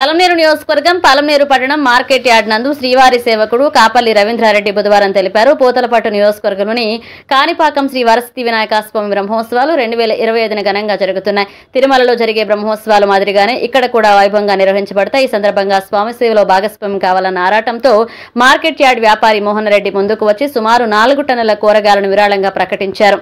పలమనేరు నియోజకవర్గం పలమనేరు పట్టణం market yard నందు శ్రీవారి సేవకుడు కాపల్లి రవీంద్రారెడ్డి బుధవారం తెలిపారు. పూతలపట్టు నియోజకవర్గంలోని కాణిపాకం శ్రీ వరసిద్ధి వినాయక స్వామి బ్రహ్మోత్సవాలు 2025న ఘనంగా జరుగుతున్నాయి. తిరుమలలో జరిగే బ్రహ్మోత్సవాల మాదిరిగానే ఇక్కడ కూడా వైభవంగా నిర్వహించబడతాయి. ఈ సందర్భంగా స్వామి సేవలో భాగస్వామ్యం కావాలన్న ఆరాటంతో మార్కెట్ యార్డ్ వ్యాపారి మోహన్ రెడ్డి ముందుకు వచ్చి సుమారు 4 టన్నుల కూరగాయలను విరాళంగా ప్రకటించారు.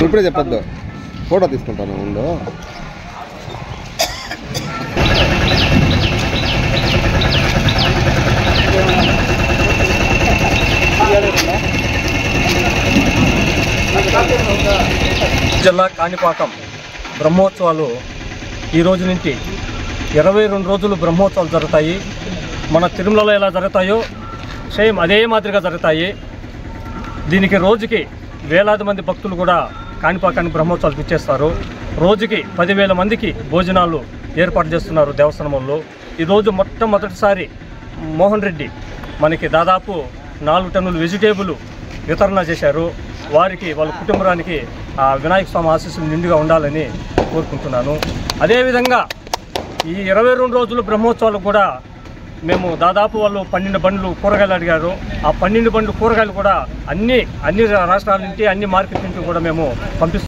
ఇప్పుడే చెప్పొద్దు, ఫోటో తీసుకుంటాను ముందు. జిల్లా కాణిపాకం బ్రహ్మోత్సవాలు ఈ రోజు నుంచి 22 రోజులు బ్రహ్మోత్సవాలు జరుగుతాయి. మన తిరుమలలో ఎలా జరుగుతాయో సేమ్ అదే మాదిరిగా జరుగుతాయి. దీనికి రోజుకి వేలాది మంది భక్తులు కూడా కాణిపాకానికి బ్రహ్మోత్సవాలకు ఇచ్చేస్తారు. రోజుకి 10,000 మందికి భోజనాలు ఏర్పాటు చేస్తున్నారు దేవస్థానంలో. ఈరోజు మొట్టమొదటిసారి మోహన్ రెడ్డి మనకి దాదాపు 4 టన్నులు వెజిటేబుల్ వితరణ చేశారు. వారికి వాళ్ళ కుటుంబానికి ఆ వినాయక స్వామి ఆశీస్సులు నిండుగా ఉండాలని కోరుకుంటున్నాను. అదేవిధంగా ఈ 22 రోజులు బ్రహ్మోత్సవాలకు కూడా మేము దాదాపు వాళ్ళు 12 బండ్లు కూరగాయలు అడిగారు. ఆ 12 బండ్లు కూరగాయలు కూడా అన్ని రాష్ట్రాల నుంచి అన్ని మార్కెట్ నుంచి కూడా మేము పంపిస్తున్నాం.